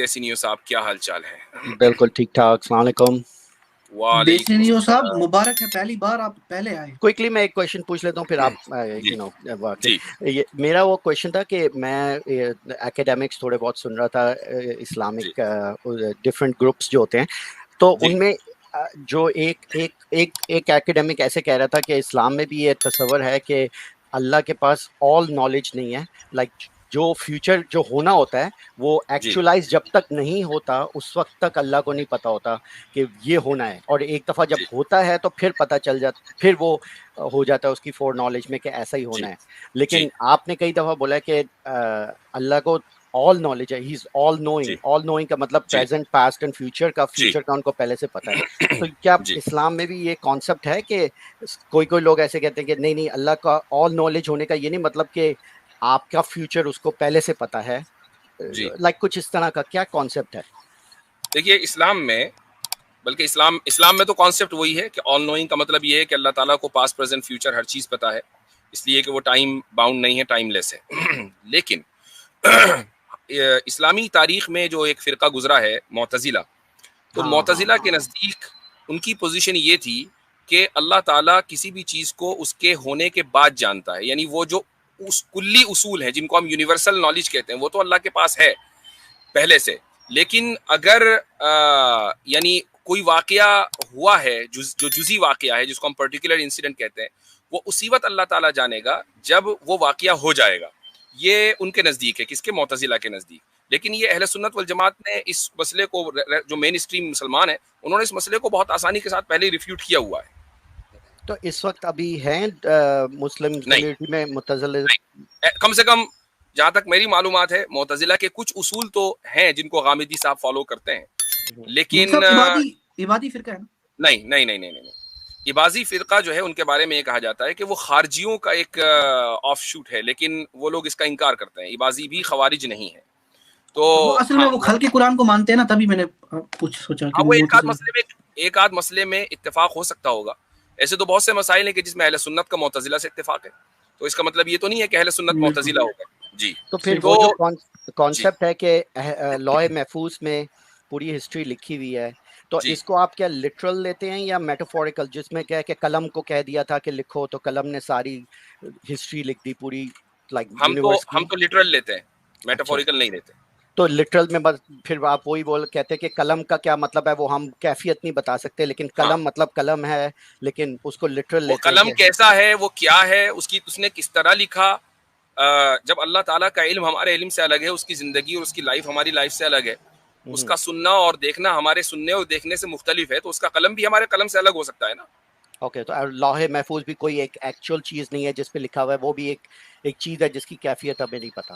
بیسینیو صاحب، کیا حال چال ہے؟ بالکل ٹھیک ٹھاک. السلام علیکم. بیسینیو صاحب مبارک ہے، پہلی بار آپ پہلے آئے. کوئکلی میں ایک کویشچن پوچھ لیتا ہوں پھر آپ میرا وہ کویشچن تھا کہ میں اکیڈیمکس تھوڑے بہت سن رہا تھا، اسلامک ڈفرینٹ گروپس جو ہوتے ہیں، تو ان میں جو ایک اکیڈیمک ایسے کہہ رہا تھا کہ اسلام میں بھی یہ تصور ہے کہ اللہ کے پاس آل نالج نہیں ہے، لائک جو فیوچر جو ہونا ہوتا ہے وہ ایکچولائز جب تک نہیں ہوتا اس وقت تک اللہ کو نہیں پتا ہوتا کہ یہ ہونا ہے، اور ایک دفعہ جب ہوتا ہے تو پھر پتہ چل جاتا، پھر وہ ہو جاتا ہے اس کی فور نالج میں کہ ایسا ہی ہونا ہے. لیکن آپ نے کئی دفعہ بولا کہ اللہ کو آل نالج ہے، ہی از آل نوئنگ. آل نوئنگ کا مطلب پریزنٹ، پاسٹ اینڈ فیوچر کا ان کو پہلے سے پتا ہے. تو کیا اسلام میں بھی یہ کانسیپٹ ہے کہ کوئی لوگ ایسے کہتے ہیں کہ نہیں اللہ کا آل نالج ہونے کا یہ نہیں مطلب کہ آپ کا فیوچر اس کو پہلے سے پتا ہے، لائک کچھ اس طرح کا کیا کانسیپٹ ہے؟ دیکھیے اسلام میں، بلکہ اسلام میں تو کانسیپٹ وہی ہے کہ آل نوئنگ کا مطلب یہ ہے کہ اللہ تعالیٰ کو پاسٹ پریزنٹ فیوچر ہر چیز پتا ہے، اس لیے کہ وہ ٹائم باؤنڈ نہیں ہے، ٹائم لیس ہے. لیکن اسلامی تاریخ میں جو ایک فرقہ گزرا ہے معتزلہ، تو معتزلہ کے نزدیک ان کی پوزیشن یہ تھی کہ اللہ تعالیٰ کسی بھی چیز کو اس کے ہونے کے بعد جانتا ہے، یعنی وہ جو کلی اصول ہیں جن کو ہم یونیورسل نالج کہتے ہیں وہ تو اللہ کے پاس ہے پہلے سے. لیکن اگر یعنی کوئی واقعہ ہوا ہے جو جزئی واقعہ ہے جس کو ہم پرٹیکولر انسیڈنٹ کہتے ہیں، وہ اسی وقت اللہ تعالیٰ جانے گا جب وہ واقعہ ہو جائے گا. یہ ان کے نزدیک ہے، کس کے؟ معتزلہ کے نزدیک. لیکن یہ اہل سنت والجماعت نے اس مسئلے کو، جو مین اسٹریم مسلمان ہیں انہوں نے اس مسئلے کو بہت آسانی کے ساتھ پہلے ریفیوٹ کیا ہوا ہے. تو اس وقت ابھی ہیں مسلم کمیونٹی میں معتزلہ؟ کم سے کم جہاں تک میری معلومات ہے معتزلہ کے کچھ اصول تو ہیں جن کو غامدی صاحب فالو کرتے ہیں، لیکن عبادی فرقہ ہے نا؟ نہیں. عباضی فرقہ جو ہے ان کے بارے میں یہ کہا جاتا ہے کہ وہ خارجیوں کا ایک آف شوٹ ہے، لیکن وہ لوگ اس کا انکار کرتے ہیں. عباضی بھی خوارج نہیں ہے. تو اصل میں وہ خلق قرآن کو مانتے ہیں نا، تبھی میں نے سوچا کہ وہ ایک آدھ مسئلے میں اتفاق ہو سکتا ہوگا. ایسے تو بہت سے مسائل ہیں کہ جس میں اہل سنت کا معتزلہ سے اتفاق ہے، تو اس کا مطلب یہ تو نہیں ہے کہ اہل سنت معتزلہ ہوگا. جی تو پھر وہ جو کانسیپٹ ہے کہ لوح محفوظ میں پوری ہسٹری لکھی ہوئی ہے، تو اس کو آپ کیا لٹرل لیتے ہیں یا میٹافوریکل، جس میں کیا ہے کہ قلم کو کہہ دیا تھا کہ لکھو تو قلم نے ساری ہسٹری لکھ دی پوری، لائک ہم تو لٹرل لیتے ہیں، میٹافوریکل نہیں لیتے. تو لٹرل میں بس پھر آپ وہی کہتے ہیں کہ قلم کا کیا مطلب ہے وہ ہم کیفیت نہیں بتا سکتے، لیکن قلم مطلب قلم ہے، لیکن اس کو لٹرل لیتے ہیں. قلم کیسا ہے، وہ کیا ہے، اس نے کس طرح لکھا. جب اللہ تعالیٰ کا علم ہمارے علم سے الگ ہے، اس کی زندگی اور اس کی لائف ہماری لائف سے الگ ہے، اس کا سننا اور دیکھنا ہمارے سننے اور دیکھنے سے مختلف ہے، تو اس کا قلم بھی ہمارے قلم سے الگ ہو سکتا ہے نا. اوکے، تو لوح محفوظ بھی کوئی ایک ایکچوئل چیز نہیں ہے جس پہ لکھا ہوا ہے، وہ بھی ایک چیز ہے جس کی کیفیت ہمیں نہیں پتا.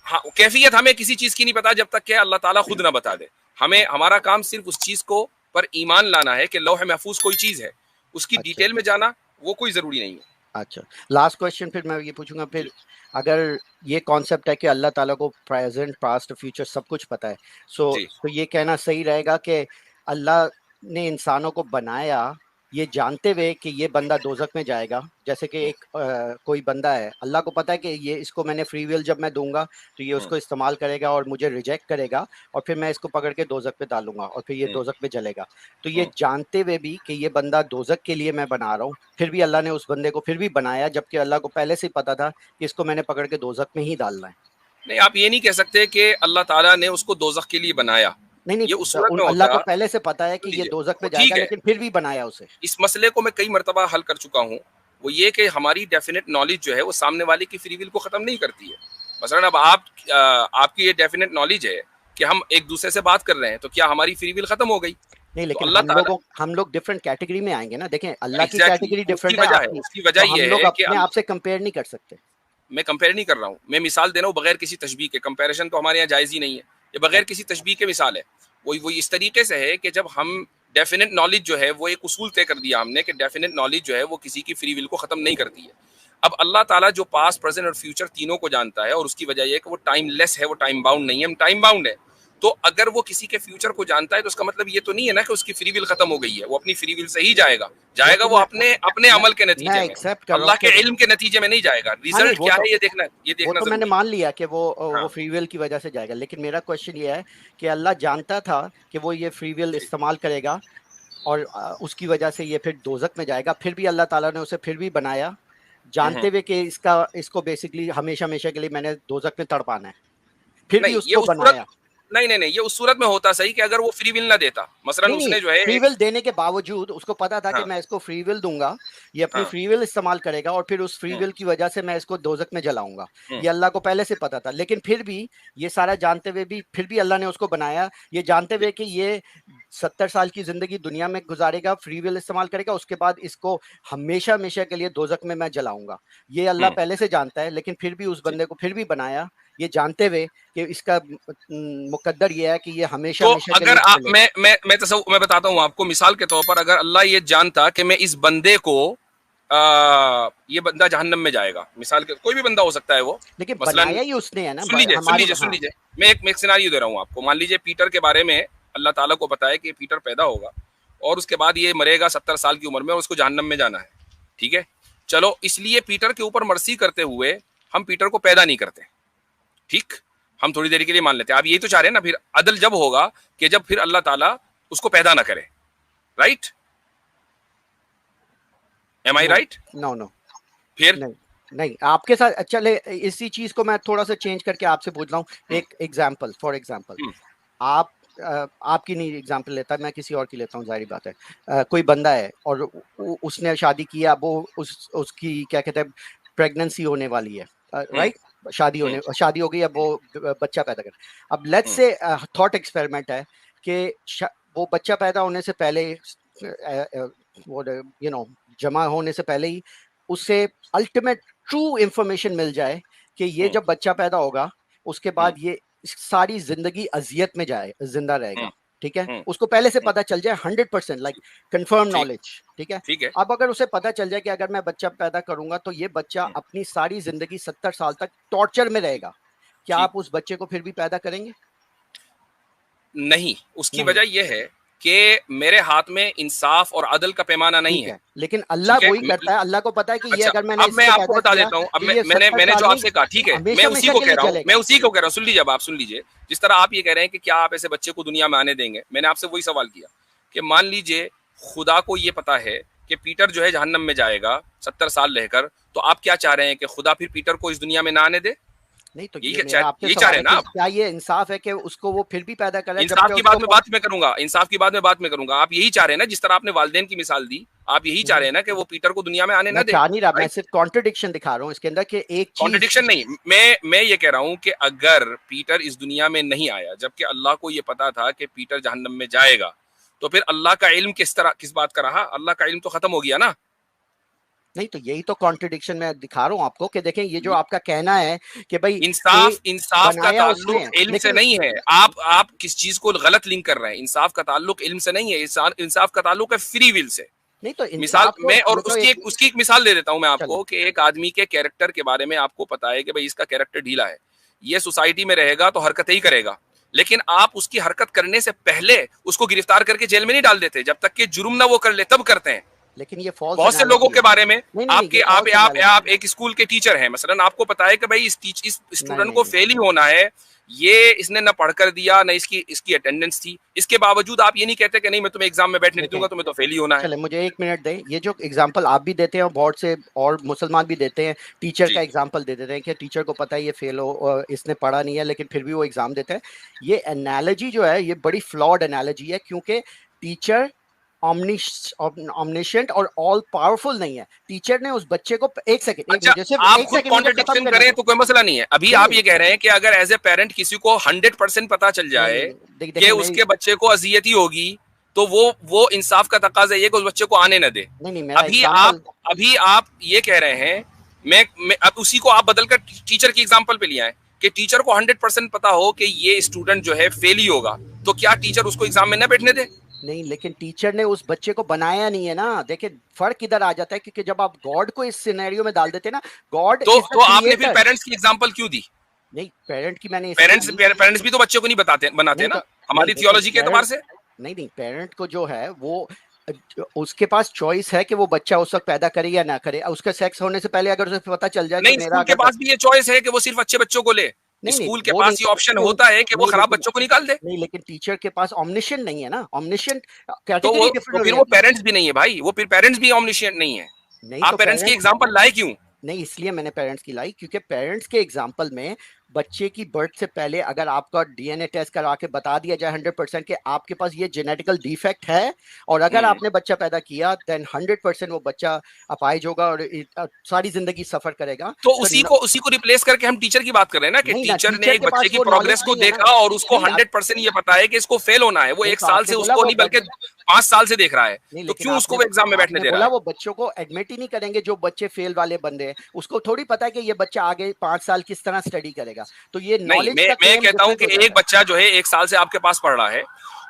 ہاں، کیفیت ہمیں کسی چیز کی نہیں پتا جب تک کہ اللہ تعالیٰ خود نہ بتا دے. ہمارا کام صرف اس چیز کو پر ایمان لانا ہے کہ لوح محفوظ کوئی چیز ہے، اس کی ڈیٹیل میں جانا وہ کوئی ضروری نہیں ہے. اچھا، لاسٹ کویسچن پھر میں یہ پوچھوں گا، پھر اگر یہ کانسیپٹ ہے کہ اللہ تعالیٰ کو پریزنٹ، پاسٹ، فیوچر سب کچھ پتہ ہے، تو یہ کہنا صحیح رہے گا کہ اللہ نے انسانوں کو بنایا یہ جانتے ہوئے کہ یہ بندہ دوزخ میں جائے گا؟ جیسے کہ ایک کوئی بندہ ہے، اللہ کو پتہ ہے کہ یہ اس کو میں نے فری ول جب میں دوں گا تو یہ اس کو استعمال کرے گا اور مجھے ریجیکٹ کرے گا، اور پھر میں اس کو پکڑ کے دوزخ پہ ڈالوں گا اور پھر یہ دوزخ پہ جلے گا. تو یہ جانتے ہوئے بھی کہ یہ بندہ دوزخ کے لیے میں بنا رہا ہوں، پھر بھی اللہ نے اس بندے کو پھر بھی بنایا، جبکہ اللہ کو پہلے سے ہی پتا تھا کہ اس کو میں نے پکڑ کے دوزخ میں ہی ڈالنا ہے. نہیں، آپ یہ نہیں کہہ سکتے کہ اللہ تعالیٰ نے اس کو دوزخ کے لیے بنایا. نہیں، اللہ کو پہلے سے پتا ہے کہ یہ دوزخ پہ جائے گا، لیکن پھر بھی بنایا اسے. اس مسئلے کو میں کئی مرتبہ حل کر چکا ہوں. وہ یہ کہ ہماری ڈیفینیٹ نالج جو ہے وہ سامنے والے کی فری ول کو ختم نہیں کرتی ہے. مثلا اب آپ کی یہ ڈیفینیٹ نالج ہے کہ ہم ایک دوسرے سے بات کر رہے ہیں، تو کیا ہماری فری ول ختم ہو گئی؟ نہیں، لیکن ہم لوگ ڈفرنٹ کیٹیگری میں آئیں گے نا. دیکھیں اللہ کی کیٹیگری ڈفرنٹ ہے، اس کی وجہ یہ ہے کہ اپنے آپ سے کمپیئر نہیں کر سکتے. میں کمپیئر نہیں کر رہا ہوں، میں مثال دے رہا ہوں بغیر کسی تشبیہ کے. کمپیریشن تو ہمارے یہاں جائز ہی نہیں ہے، یہ بغیر کسی تشبیہ کے مثال ہے. وہی اس طریقے سے ہے کہ جب ہم ڈیفینیٹ نالج جو ہے وہ ایک اصول طے کر دیا ہم نے کہ ڈیفینیٹ نالج جو ہے وہ کسی کی فری ول کو ختم نہیں کرتی ہے. اب اللہ تعالیٰ جو پاسٹ، پریزنٹ اور فیوچر تینوں کو جانتا ہے، اور اس کی وجہ یہ ہے کہ وہ ٹائم لیس ہے، وہ ٹائم باؤنڈ نہیں ہے. ہم ٹائم باؤنڈ ہے، تو اگر وہ کسی کے فیوچر کو جانتا ہے تو اس کا مطلب یہ تو نہیں ہے نا کہ اس کی فری ول ختم ہو گئی ہے. وہ اپنی فری ول سے ہی جائے گا، جائے گا وہ اپنے عمل کے نتیجے میں, اللہ کے علم کے نتیجے میں نہیں جائے گا. ریزلٹ کیا ہے یہ دیکھنا تو میں نے مان لیا کہ وہ فری ول کی وجہ سے جائے گا, لیکن میرا کوشچن یہ ہے کہ اللہ جانتا تھا کہ وہ یہ فری ول استعمال کرے گا اور اس کی وجہ سے یہ پھر دوزخ میں جائے گا, پھر بھی اللہ تعالیٰ نے اسے پھر بھی بنایا جانتے ہوئے کہ اس کو بیسکلی ہمیشہ کے لیے میں نے دوزخ میں تڑپانا ہے, پھر بھی اس کو بنایا. نہیں, یہ اس صورت میں ہوتا صحیح کہ اگر وہ فری ول نہ دیتا, مثلا اس نے جو ہے فری ول دینے کے باوجود اس کو پتا تھا کہ میں اس کو فری ول دوں گا, یہ اپنی فری ول استعمال کرے گا اور پھر اس فری ول کی وجہ سے میں اس کو دوزخ میں جلاؤں گا, یہ اللہ کو پہلے سے پتا تھا. لیکن پھر بھی یہ سارا جانتے ہوئے بھی پھر بھی اللہ نے اس کو بنایا, یہ جانتے ہوئے کہ یہ 70 سال کی زندگی دنیا میں گزارے گا, فری ول استعمال کرے گا, اس کے بعد اس کو ہمیشہ کے لیے دوزخ میں جلاؤں گا. یہ اللہ پہلے سے جانتا ہے, لیکن پھر بھی اس بندے کو پھر بھی بنایا یہ جانتے ہوئے کہ اس کا مقدر یہ ہے کہ یہ ہمیشہ اگر میں بتاتا ہوں آپ کو مثال کے طور پر, اگر اللہ یہ جانتا کہ میں اس بندے کو یہ بندہ جہنم میں جائے گا, مثال کے کوئی بھی بندہ ہو سکتا ہے وہ, لیکن بنایا ہی اس نے ہے نا. سن لیجیے میں ایک سیناریو دے رہا ہوں آپ کو. مان لیجیے پیٹر کے بارے میں اللہ تعالیٰ کو پتا ہے کہ پیٹر پیدا ہوگا اور اس کے بعد یہ مرے گا 70 سال کی عمر میں اور اس کو جہنم میں جانا ہے, ٹھیک ہے. چلو اس لیے پیٹر کے اوپر مرسی کرتے ہوئے ہم پیٹر کو پیدا نہیں کرتے, ٹھیک, ہم تھوڑی دیر کے لیے مان لیتے ہیں. آپ یہی تو چاہ رہے ہیں نا, پھر عدل جب ہوگا کہ جب پھر اللہ تعالیٰ اس کو پیدا نہ کرے, رائٹ, ایم آئی رائٹ؟ نو پھر نہیں آپ کے ساتھ چلے اسی چیز کو میں تھوڑا سا چینج کر کے آپ سے پوچھ رہا ہوں. ایک ایگزامپل, فار ایگزامپل آپ کی نہیں ایگزامپل لیتا, میں کسی اور کی لیتا ہوں. ظاہری بات ہے کوئی بندہ ہے اور اس نے شادی کیا, وہ اس کی کیا کہتے ہیں پریگننسی ہونے والی ہے, رائٹ, شادی ہو گئی, اب وہ بچہ پیدا کر. اب لیٹس سے تھاٹ ایکسپیریمنٹ ہے کہ وہ بچہ پیدا ہونے سے پہلے جمع ہونے سے پہلے ہی اس سے الٹیمیٹ ٹرو انفارمیشن مل جائے کہ یہ جب بچہ پیدا ہوگا اس کے بعد یہ ساری زندگی اذیت میں زندہ رہے گا, ٹھیک ہے. اس کو پہلے سے پتا چل جائے 100% لائک کنفرم نالج, ٹھیک ہے. اب اگر اسے پتا چل جائے کہ اگر میں بچہ پیدا کروں گا تو یہ بچہ اپنی ساری زندگی 70 سال تک ٹارچر میں رہے گا, کیا آپ اس بچے کو پھر بھی پیدا کریں گے؟ نہیں, اس کی وجہ یہ ہے کہ میرے ہاتھ میں انصاف اور عدل کا پیمانہ نہیں ہے, لیکن اللہ وہی کرتا ہے. اللہ کو پتا ہے کہ یہ اگر اب میں آپ کو بتا دیتا ہوں, اب میں نے جو آپ سے کہا, ٹھیک ہے, میں اسی کو کہہ رہا ہوں, سن لیجیے, اب آپ سن لیجیے. جس طرح آپ یہ کہہ رہے ہیں کہ کیا آپ ایسے بچے کو دنیا میں آنے دیں گے, میں نے آپ سے وہی سوال کیا کہ مان لیجیے خدا کو یہ پتا ہے کہ پیٹر جو ہے جہنم میں جائے گا 70 سال رہ کر, تو آپ کیا چاہ رہے ہیں کہ خدا پھر پیٹر کو اس دنیا میں نہ آنے دے؟ نہیں تو یہ چاہ رہے ہیں نا, کیا یہ انصاف ہے کہ اس کو وہ پھر بھی پیدا کرے؟ انصاف کی بات میں بات کروں گا, آپ یہی چاہ رہے ہیں نا, جس طرح آپ نے والدین کی مثال دی, آپ یہی چاہ رہے ہیں نا کہ وہ پیٹر کو دنیا میں آنے نہ دے. چاہ نہیں رہا, میں صرف کانٹرڈکشن دکھا رہا ہوں اس کے اندر کہ ایک کانٹرڈکشن نہیں, میں یہ کہہ رہا ہوں کہ اگر پیٹر اس دنیا میں نہیں آیا جبکہ اللہ کو یہ پتا تھا کہ پیٹر جہنم میں جائے گا, تو پھر اللہ کا علم کس بات کا رہا؟ اللہ کا علم تو ختم ہو گیا نا. نہیں تو یہی تو کانٹرڈکشن میں دکھا رہا ہوں آپ کو کہ دیکھیں یہ جو آپ کا کہنا ہے کہ بھائی انصاف کا تعلق علم سے نہیں ہے. آپ کس چیز کو غلط لنک کر رہے ہیں. انصاف کا تعلق علم سے نہیں ہے, انصاف کا تعلق ہے فری ول سے. نہیں تو مثال میں اور اس کی ایک مثال دے دیتا ہوں میں آپ کو کہ ایک آدمی کے کیریکٹر کے بارے میں آپ کو پتا ہے کہ بھائی اس کا کیریکٹر ڈھیلا ہے, یہ سوسائٹی میں رہے گا تو حرکتیں ہی کرے گا, لیکن آپ اس کی حرکت کرنے سے پہلے اس کو گرفتار کر کے جیل میں نہیں ڈال دیتے, جب تک کہ جرم نہ وہ کر لے تب کرتے ہیں. لیکن یہ بہت سے لوگوں کے بارے میں آپ ایک اسکول کے ٹیچر ہیں, مثلا آپ کو پتا ہے کہ بھائی اس اسٹوڈنٹ کو فیل ہی ہونا ہے, یہ اس نے نہ پڑھ کر دیا نہ اس کی اٹینڈنس تھی, اس کے باوجود آپ یہ نہیں کہتے کہ نہیں میں تمہیں ایگزام میں بیٹھنے نہیں دوں گا, تمہیں تو فیل ہی ہونا ہے. چلے مجھے 1 منٹ دیں, یہ جو ایگزامپل آپ بھی دیتے ہیں اور بہت سے اور مسلمان بھی دیتے ہیں, ٹیچر کا ایگزامپل دے دیتے ہیں کہ ٹیچر کو پتا ہے یہ فیل ہو, اس نے پڑھا نہیں ہے لیکن پھر بھی وہ ایگزام دیتا ہے. یہ انالوجی جو ہے یہ بڑی فلاڈ انالوجی ہے, کیونکہ ٹیچر omniscient اور all powerful نہیں ہے. ٹیچر نے اس بچے کو ایک سیکنڈ آپ خود کانٹرڈکشن کریں تو کوئی مسئلہ نہیں ہے. ابھی آپ یہ کہہ رہے ہیں کہ اگر ایز اے پیرنٹ کسی کو 100% پتا چل جائے کہ اس کے بچے کو اذیت ہی ہوگی تو وہ انصاف کا تقاضا یہ کہ اس بچے کو آنے نہ دے. ابھی آپ یہ کہہ رہے ہیں, میں اب اسی کو آپ بدل کر ٹیچر کی ایگزامپل پہ لے آئے کہ ٹیچر کو 100% پتا ہو کہ یہ اسٹوڈنٹ جو ہے فیل ہی ہوگا, تو کیا ٹیچر اس کو ایگزام میں نہ بیٹھنے دے؟ نہیں, لیکن ٹیچر نے اس بچے کو بنایا نہیں ہے نا. دیکھیں فرق ادھر آ جاتا ہے, کیونکہ جب آپ گاڈ کو اس سینیریو میں ڈال دیتے ہیں نا, گاڈ تو آپ نے پھر پیرنٹس کی ایگزامپل کیوں دی؟ نہیں, پیرنٹ کی میں نے پیرنٹس بھی تو بچے کو نہیں بناتے نا ہماری تھیولوجی کے اعتبار سے. نہیں, پیرنٹ کو جو ہے وہ اس کے پاس چوائس ہے کہ وہ بچہ اس وقت پیدا کرے یا نہ کرے. اس کا سیکس ہونے سے پہلے اگر اسے پتا چل جائے نہیں, اسکول کے پاس بھی یہ چوائس ہے کہ وہ صرف اچھے بچوں کو لے. اسکول کے پاس یہ آپشن ہوتا ہے کہ وہ خراب بچوں کو نکال دے. نہیں, لیکن ٹیچر کے پاس اومنیشنٹ نہیں ہے نا. اومنیشنٹ تو پھر وہ پیرنٹس بھی نہیں ہے بھائی, وہ پھر پیرنٹس بھی اومنیشنٹ نہیں ہے. آپ پیرنٹس کی ایگزامپل لائے کیوں؟ نہیں, اس لیے میں نے پیرنٹس کی لائی کیونکہ پیرنٹس کے ایگزامپل میں بچے کی برتھ سے پہلے اگر آپ کا ڈی این اے ٹیسٹ کرا کے بتا دیا جائے 100% کہ آپ کے پاس یہ جینیٹیکل ڈیفیکٹ ہے, اور اگر آپ نے بچہ پیدا کیا دین 100% وہ بچہ اپائج ہوگا اور ساری زندگی سفر کرے گا. تو اسی کو ریپلیس کر کے ہم ٹیچر کی بات کر رہے ہیں نا, کہ ٹیچر نے ایک بچے کی پروگرس کو دیکھا اور اس کو 100% یہ پتا ہے کہ اس کو فیل ہونا ہے. وہ 1 سال سے اس کو نہیں بلکہ 5 سال سے دیکھ رہا ہے, تو کیوں اس کو وہ ایگزام میں بیٹھنے دے رہا ہے؟ وہ بچوں کو ایڈمٹ ہی نہیں کریں گے. جو بچے فیل والے بندے ہیں اس کو تھوڑی پتا ہے کہ یہ بچہ آگے 5 سال کس طرح اسٹڈی کرے گا. تو یہ میں کہتا ہوں کہ ایک بچہ جو ہے 1 سال سے آپ کے پاس پڑھ رہا ہے,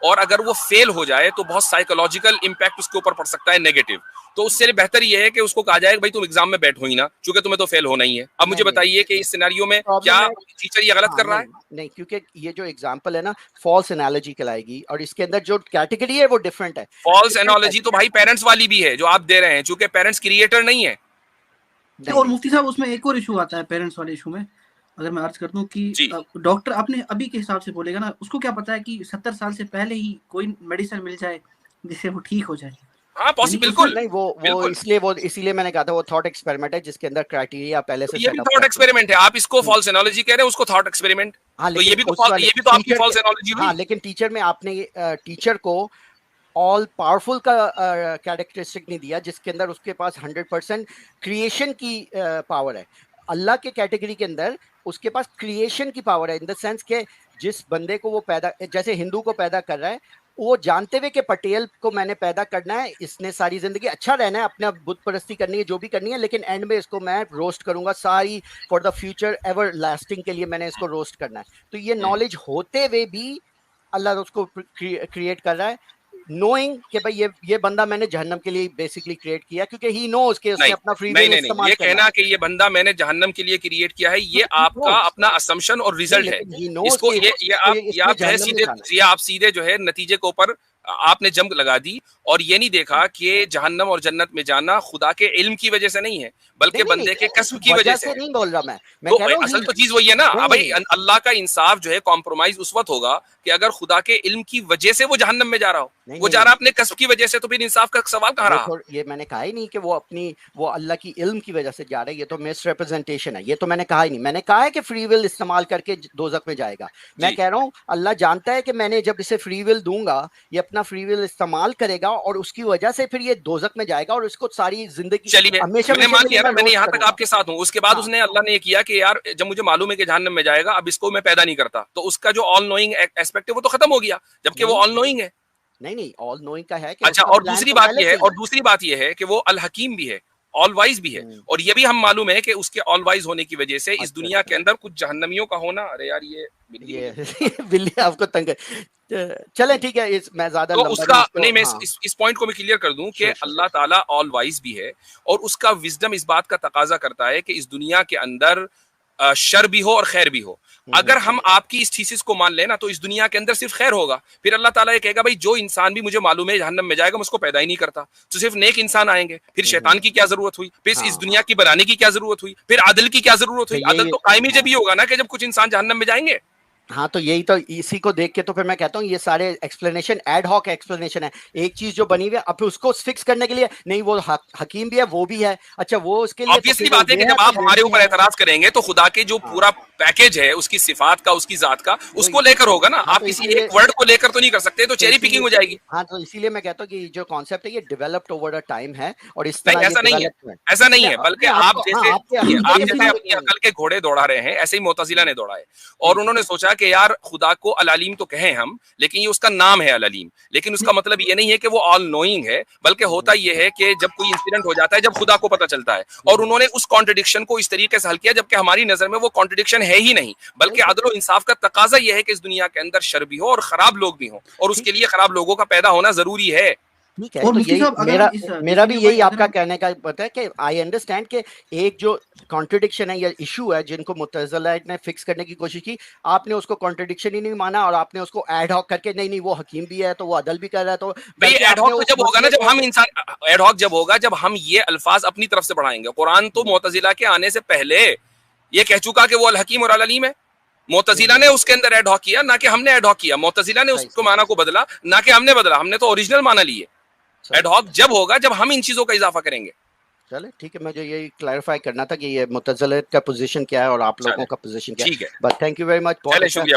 اور اگر وہ فیل ہو جائے تو بہت سائیکولوجیکل امپیکٹ اس کے اوپر پڑ سکتا ہے نیگیٹو. تو اس سے بہتر یہ ہے کہ اس کو کہا جائے کہ بھائی تم ایگزام میں بیٹھو ہی نا, چونکہ تمہیں تو فیل ہونا ہی ہے. اب مجھے بتائیے کہ اس سیناریو میں کیا ٹیچر یہ غلط کر رہا ہے؟ نہیں, کیونکہ یہ جو ایگزامپل ہے نا فالس انالوجی کہلائے گی, اور اس کے اندر جو کیٹیگری ہے وہ ڈفرنٹ ہے. فالس انالوجی تو بھائی پیرنٹس والی بھی ہے جو آپ دے رہے ہیں, چونکہ پیرنٹس کریٹر نہیں ہے. اور مفتی صاحب اس میں ایک اور ایشو آتا ہے پیرنٹس والے ایشو میں, اگر میں عرض کر دوں کہ ڈاکٹر اپنے ابھی کے حساب سے بولے گا نا, اس کو کیا پتا ہے کہ 70 سال سے پہلے ہی کوئی میڈیسن مل جائے جس سے وہ ٹھیک ہو جائے. ہاں پاسبل, بالکل نہیں. وہ اس لیے میں نے کہا تھا وہ تھاٹ ایکسپیریمنٹ ہے جس کے اندر کرائٹیریا پہلے سے یہ بھی تھاٹ ایکسپیریمنٹ ہے. آپ اس کو فالس انالوجی کہہ رہے ہیں, اس کو تھاٹ ایکسپیریمنٹ. تو یہ بھی تو آپ کی فالس انالوجی ہوئی. ہاں, لیکن ٹیچر میں آپ نے ٹیچر کو آل پاورفل کا کیریکٹرسٹک نہیں دیا جس کے اندر اس کے پاس 100% کریشن کی پاور ہے. اللہ کے کیٹیگری کے اندر اس کے پاس کریشن کی پاور ہے, ان دا سینس کہ جس بندے کو وہ پیدا, جیسے ہندو کو پیدا کر رہا ہے, وہ جانتے ہوئے کہ پٹیل کو میں نے پیدا کرنا ہے, اس نے ساری زندگی اچھا رہنا ہے, اپنا بت پرستی کرنی ہے, جو بھی کرنی ہے, لیکن اینڈ میں اس کو میں روسٹ کروں گا ساری for the future ever lasting کے لیے میں نے اس کو روسٹ کرنا ہے. تو یہ نالج ہوتے ہوئے بھی اللہ اس کو کریٹ کر رہا ہے, نوئنگ کہ بھائی یہ بندہ میں نے جہنم کے لیے بیسکلی کریٹ کیا, کیونکہ ہی نوز کہ اس نے اپنا فری ول استعمال یہ کہنا کہ یہ بندہ میں نے جہنم کے لیے کریٹ کیا ہے, یہ آپ کا اپنا اسمپشن اور ریزلٹ ہے. اس کو آپ سیدھے جو ہے نتیجے کے اوپر آپ نے جمپ لگا دی, اور یہ نہیں دیکھا کہ جہنم اور جنت میں جانا خدا کے علم کی وجہ سے نہیں ہے بلکہ بندے کے کسب کی وجہ سے. نہیں بول رہا میں اصل تو چیز وہی ہے نا بھائی, اللہ کا انصاف جو ہے کمپرومائز اس وقت ہوگا کہ اگر خدا کے علم کی وجہ سے وہ جہنم میں جا رہا ہو, وہ جا رہا اپنے کسب کی وجہ سے, تو پھر انصاف کا سوال کہاں رہا؟ یہ میں نے کہا ہی نہیں کہ وہ اللہ کی علم کی وجہ سے جا رہا ہے, یہ تو مس ریپرزنٹیشن ہے, یہ تو میں نے کہا ہی نہیں. میں نے کہا ہے کہ فری ول استعمال کر کے دوزخ میں جائے گا. میں کہہ رہا ہوں اللہ جانتا ہے کہ میں نے جب اسے فری ول دوں گا یہ اپنا فری ول استعمال کرے گا, اور اس کی وجہ سے پھر یہ دوزخ میں جائے گا, اور اس کو ساری زندگی میں نے مان لیا نا, میں نے یہاں تک آپ کے ساتھ ہوں. اس کے بعد اس نے اللہ نے یہ کیا کہ یار جب مجھے معلوم ہے کہ جہنم میں جائے گا, اب اس کو میں پیدا نہیں کرتا, تو اس کا جو آل نوئنگ ایسپیکٹ ہے وہ تو ختم ہو گیا, جبکہ وہ آل نوئنگ ہے. نہیں آل نوئنگ کا ہے کہ اچھا, اور دوسری بات یہ ہے کہ وہ الحکیم بھی ہے, آل وائز بھی ہے, اور یہ بھی ہم معلوم ہے کہ اس کے آل وائز ہونے کی وجہ سے اس دنیا کے اندر کچھ جہنمیوں کا ہونا. ارے یار یہ بلی آپ کو تنگ چلیں ٹھیک ہے, میں زیادہ اس پوائنٹ کو میں کلیئر کر دوں کہ اللہ تعالیٰ آل وائز بھی ہے, اور اس کا وزڈم اس بات کا تقاضا کرتا ہے کہ اس دنیا کے اندر شر بھی ہو اور خیر بھی ہو. اگر ہم آپ کی اس تھیسس کو مان لینا تو اس دنیا کے اندر صرف خیر ہوگا. پھر اللہ تعالیٰ یہ کہے گا بھائی جو انسان بھی مجھے معلوم ہے جہنم میں جائے گا, میں اس کو پیدا ہی نہیں کرتا, تو صرف نیک انسان آئیں گے. پھر شیطان کی کیا ضرورت ہوئی, پھر اس دنیا کی بنانے کی کیا ضرورت ہوئی, پھر عدل کی کیا ضرورت ہوئی. عدل تو قائم ہی جب ہی ہوگا نا کہ جب کچھ انسان جہنم میں جائیں گے. ہاں تو یہی تو اسی کو دیکھ کے تو پھر میں کہتا ہوں یہ سارے ایکسپلینیشن ایڈ ہاک ایکسپلینیشن ہے. ایک چیز جو بنی ہوئی ہے اب پھر اس کو فکس کرنے کے لیے نہیں وہ حکیم بھی ہے وہ بھی ہے. اچھا وہ اس کے لیے obviously بات ہے کہ جب آپ ہمارے اوپر اعتراض کریں گے تو خدا کے جو پورا پیکج ہے اس کی صفات کا, اس کی ذات کا, اس کو لے کر ہوگا نا. آپ کسی ایک ورڈ کو لے کر تو نہیں کر سکتے, تو چیری پکنگ ہو جائے گی. ہاں تو اسی لیے میں کہتا ہوں کہ جو کانسیپٹ ہے یہ ڈیولپڈ اوور ٹائم ہے, اور اس طرح ایسا نہیں ہے بلکہ آپ جیسے اپنی عقل کے گھوڑے دوڑا رہے ہیں ایسے ہی معتزلہ نے دوڑا ہے, اور انہوں نے سوچا کہ یار خدا کو العلیم تو کہیں ہم, لیکن یہ اس کا نام ہے العلیم, لیکن اس کا مطلب یہ نہیں ہے کہ وہ آل نوئنگ ہے, بلکہ ہوتا یہ ہے کہ جب کوئی انسیڈنٹ ہو جاتا ہے جب خدا کو پتہ چلتا ہے. اور انہوں نے اس کانٹرڈکشن کو اس طریقے سے حل کیا جبکہ ہماری نظر میں وہ کانٹرڈکشن ہے ہی نہیں, بلکہ عدل و انصاف کا تقاضا یہ ہے کہ اس دنیا کے اندر شر بھی ہو اور خراب لوگ بھی ہوں, اور اس کے لیے خراب لوگوں کا پیدا ہونا ضروری ہے. ٹھیک ہے. تو یہی میرا بھی یہی آپ کا کہنے کا پتا ہے کہ آئی انڈرسٹینڈ کہ ایک جو کانٹرڈکشن ہے یا ایشو ہے جن کو متزلہ نے فکس کرنے کی کوشش کی, آپ نے اس کو کانٹرڈکشن ہی نہیں مانا اور آپ نے اس کو ایڈ ہاک کر کے نہیں وہ حکیم بھی ہے تو وہ عدل بھی کر رہا ہے. تو ایڈ ہاک جب ہوگا نا, جب ہم انسان ایڈ ہاک جب ہوگا جب ہم یہ الفاظ اپنی طرف سے بڑھائیں گے. قرآن تو معتزلہ کے آنے سے پہلے یہ کہہ چکا کہ وہ الحکیم اور العلیم ہے. معتزلہ نے اس کے اندر ایڈ ہاک کیا, نہ کہ ہم نے ایڈ ہاک کیا. معتزلہ نے اس کو معنی کو بدلا, نہ کہ ہم نے بدلا. ہم نے تو اوریجنل معنی لیے. ایڈ ہاک جب ہوگا جب ہم ان چیزوں کا اضافہ کریں گے. چلے ٹھیک ہے, مجھے یہی کلیریفائی کرنا تھا کہ یہ معتزلہ کا پوزیشن کیا ہے اور آپ لوگوں کا پوزیشن کیا ہے. ٹھیک ہے, but thank you very much. چلے شکریہ.